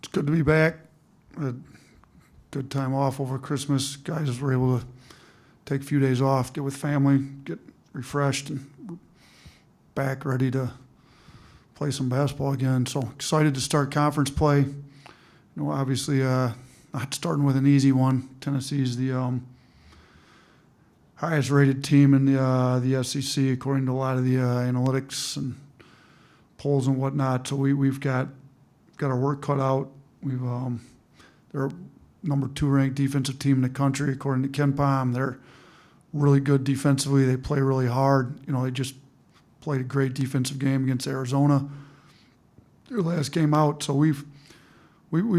It's good to be back. Had good time off over Christmas. Guys were able to take a few days off, get with family, get refreshed, and back ready to play some basketball again. So excited to start conference play. Obviously, not starting with an easy one. Tennessee's the highest rated team in the SEC according to a lot of the analytics and polls and whatnot. So we've got our work cut out. They're number 2 ranked defensive team in the country according to KenPom. They're really good defensively. They play really hard. They just played a great defensive game against Arizona their last game out. So we've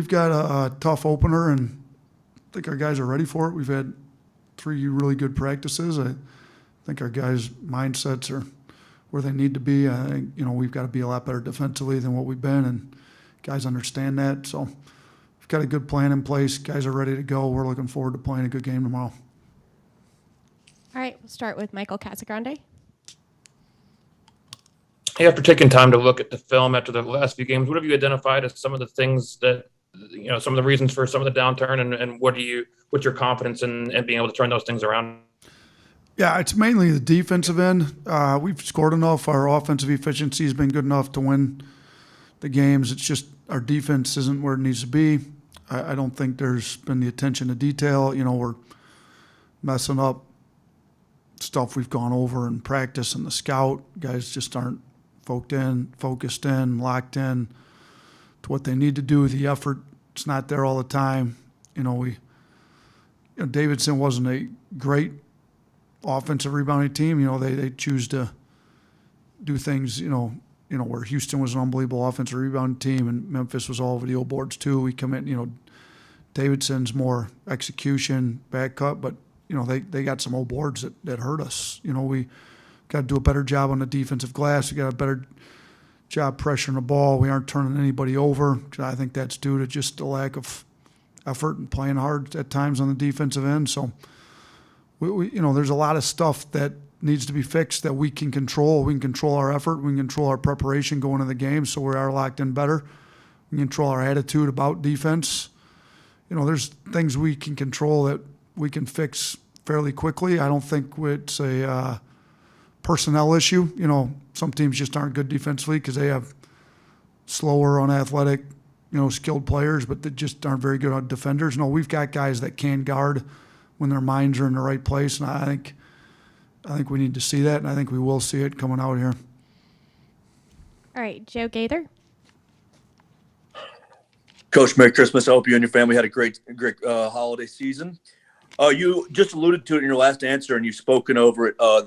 got a tough opener, and I think our guys are ready for it. We've had 3 really good practices. I think our guys' mindsets are where they need to be. I think we've got to be a lot better defensively than what we've been, and guys understand that. So we've got a good plan in place. Guys are ready to go. We're looking forward to playing a good game tomorrow. All right, we'll start with Michael Casagrande. Hey, after taking time to look at the film after the last few games, what have you identified as some of the things that, some of the reasons for some of the downturn, and what's your confidence in being able to turn those things around? Yeah, it's mainly the defensive end. We've scored enough. Our offensive efficiency has been good enough to win the games. It's just our defense isn't where it needs to be. I don't think there's been the attention to detail. We're messing up stuff we've gone over in practice and the scout. Guys just aren't focused in, locked in to what they need to do. The effort, it's not there all the time. Davidson wasn't a great offensive rebounding team. They choose to do things, where Houston was an unbelievable offensive rebounding team and Memphis was all over the old boards too. We come in, Davidson's more execution, back cut, but they got some old boards that hurt us. We got to do a better job on the defensive glass. We got a better job pressuring the ball. We aren't turning anybody over. I think that's due to just a lack of effort and playing hard at times on the defensive end. So, there's a lot of stuff that needs to be fixed that we can control. We can control our effort. We can control our preparation going into the game, so we are locked in better. We can control our attitude about defense. There's things we can control that we can fix fairly quickly. I don't think it's a personnel issue. Some teams just aren't good defensively because they have slower, unathletic, skilled players, but they just aren't very good on defenders. No, we've got guys that can guard when their minds are in the right place, and I think we need to see that, and I think we will see it coming out here. All right, Joe Gaither. Coach, Merry Christmas. I hope you and your family had a great holiday season. You just alluded to it in your last answer, and you've spoken over it over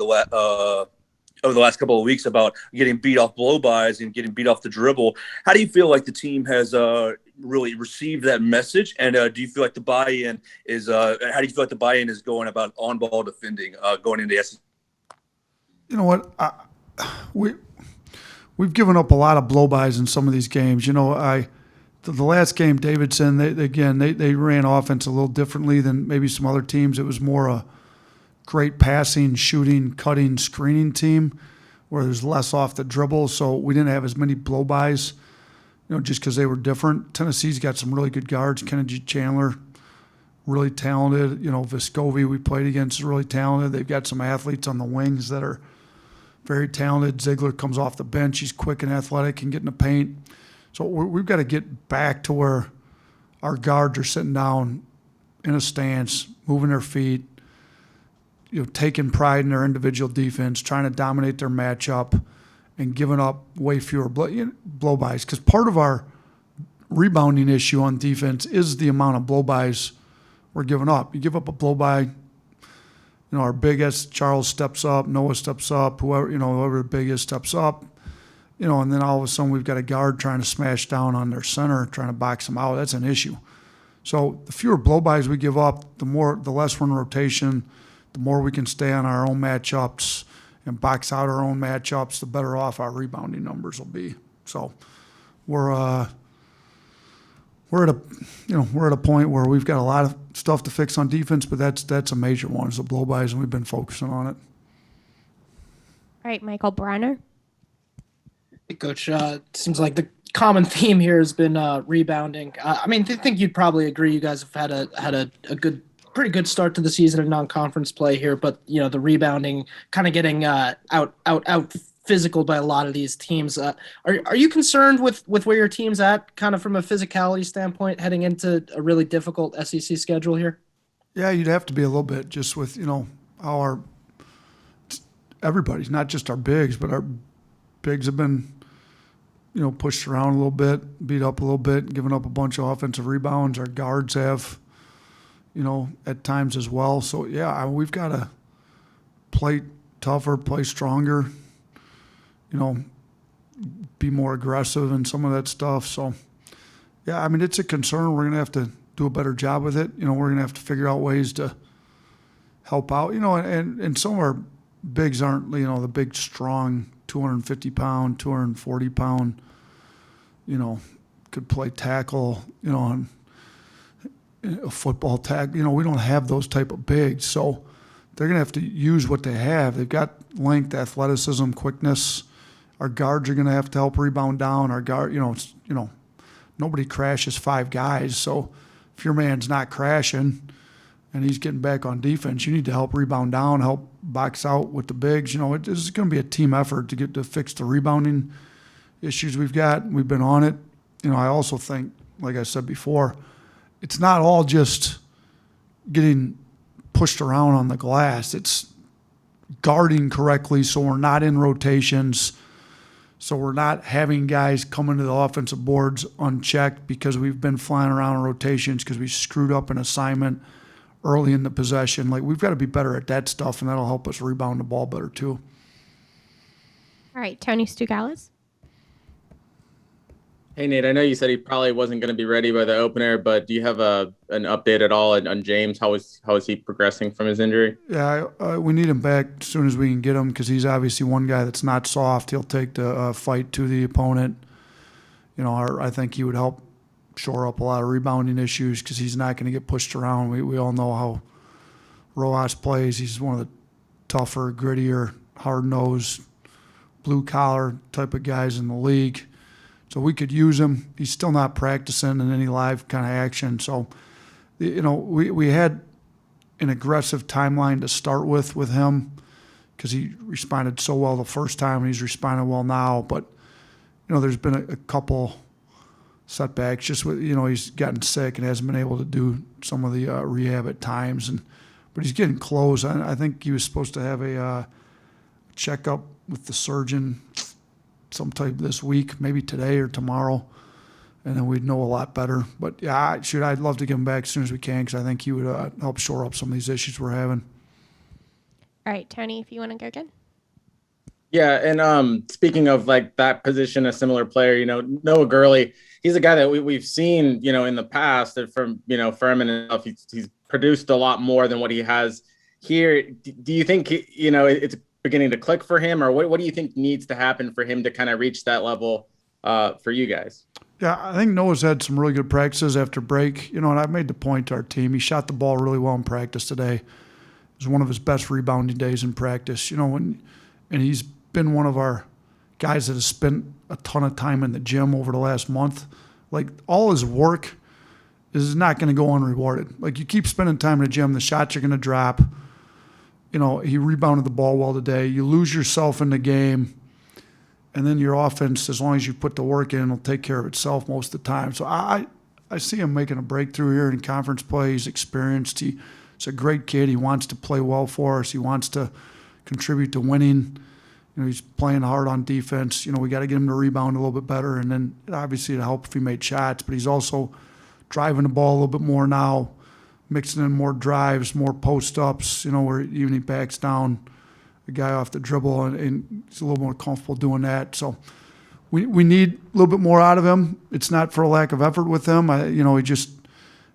the last couple of weeks about getting beat off blow-bys and getting beat off the dribble. How do you feel like the team has really received that message, and do you feel like the buy-in is how do you feel like the buy-in is going about on-ball defending going into SEC? You know what? We've given up a lot of blow-bys in some of these games. The last game, Davidson, they ran offense a little differently than maybe some other teams. It was more a great passing, shooting, cutting, screening team where there's less off the dribble. So we didn't have as many blow-bys, just because they were different. Tennessee's got some really good guards. Kennedy Chandler, really talented. Vescovi we played against is really talented. They've got some athletes on the wings that are very talented. Ziegler comes off the bench. He's quick and athletic, can get in the paint. So we've got to get back to where our guards are sitting down in a stance, moving their feet, taking pride in their individual defense, trying to dominate their matchup, and giving up way fewer blow-bys. Because part of our rebounding issue on defense is the amount of blow-bys we're giving up. You give up a blow-by, our biggest, Charles steps up, Noah steps up, whoever the biggest steps up. And then all of a sudden we've got a guard trying to smash down on their center, trying to box them out. That's an issue. So the fewer blow-bys we give up, the less we're in rotation, the more we can stay on our own matchups and box out our own matchups, the better off our rebounding numbers will be. So we're at a point where we've got a lot of stuff to fix on defense, but that's a major one, is the blow-bys, and we've been focusing on it. All right, Michael Bronner. Hey, Coach, it seems like the common theme here has been rebounding. I mean, I think you'd probably agree. You guys have had a pretty good start to the season in non-conference play here, but the rebounding kind of getting out physical by a lot of these teams. Are you concerned with where your team's at, kind of from a physicality standpoint, heading into a really difficult SEC schedule here? Yeah, you'd have to be a little bit, just with how everybody's, not just our bigs, but our bigs have been pushed around a little bit, beat up a little bit, giving up a bunch of offensive rebounds. Our guards have, at times as well. So, yeah, we've got to play tougher, play stronger, be more aggressive and some of that stuff. So, yeah, I mean, it's a concern. We're going to have to do a better job with it. We're going to have to figure out ways to help out, and some of our bigs aren't, the big, strong 250-pound, 240-pound, could play tackle, on a football tackle. We don't have those type of bigs. So they're going to have to use what they have. They've got length, athleticism, quickness. Our guards are going to have to help rebound down. Our guard, nobody crashes five guys. So if your man's not crashing and he's getting back on defense, you need to help rebound down, help box out with the bigs. This is going to be a team effort to fix the rebounding issues we've got. We've been on it. I also think, like I said before, it's not all just getting pushed around on the glass. It's guarding correctly so we're not in rotations, so we're not having guys come into the offensive boards unchecked because we've been flying around in rotations because we screwed up an assignment early in the possession. Like, we've got to be better at that stuff, and that'll help us rebound the ball better too. All right, Tony Stugalis. Hey, Nate, I know you said he probably wasn't going to be ready by the opener, but do you have an update at all on James? How is he progressing from his injury? Yeah, we need him back as soon as we can get him because he's obviously one guy that's not soft. He'll take the fight to the opponent. I think he would help shore up a lot of rebounding issues because he's not going to get pushed around. We all know how Rojas plays. He's one of the tougher, grittier, hard-nosed, blue-collar type of guys in the league. So we could use him. He's still not practicing in any live kind of action. So, we had an aggressive timeline to start with him because he responded so well the first time and he's responding well now. But, there's been a couple setbacks just with, he's gotten sick and hasn't been able to do some of the rehab at times. But he's getting close. I think he was supposed to have a checkup with the surgeon sometime this week, maybe today or tomorrow, and then we'd know a lot better. But yeah, I'd love to get him back as soon as we can because I think he would help shore up some of these issues we're having. All right, Tony, if you want to go again. Yeah, and speaking of like that position, a similar player, Noah Gurley, he's a guy that we've seen, in the past from, Furman and stuff. He's produced a lot more than what he has here. Do you think, it's beginning to click for him, or what do you think needs to happen for him to kind of reach that level for you guys? Yeah, I think Noah's had some really good practices after break. And I made the point to our team. He shot the ball really well in practice today. It was one of his best rebounding days in practice. And he's been one of our guys that has spent a ton of time in the gym over the last month. Like, all his work is not going to go unrewarded. Like, you keep spending time in the gym, the shots are going to drop. He rebounded the ball well today. You lose yourself in the game, and then your offense, as long as you put the work in, will take care of itself most of the time. So I see him making a breakthrough here in conference play. He's experienced. He's a great kid. He wants to play well for us. He wants to contribute to winning. He's playing hard on defense. We got to get him to rebound a little bit better, and then obviously it'll help if he made shots. But he's also driving the ball a little bit more now, mixing in more drives, more post-ups, where even he backs down a guy off the dribble, and he's a little more comfortable doing that. So we need a little bit more out of him. It's not for a lack of effort with him. He just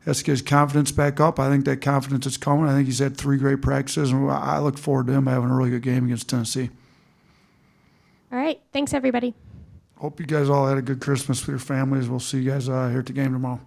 has to get his confidence back up. I think that confidence is coming. I think he's had 3 great practices, and I look forward to him having a really good game against Tennessee. All right. Thanks, everybody. Hope you guys all had a good Christmas with your families. We'll see you guys here at the game tomorrow.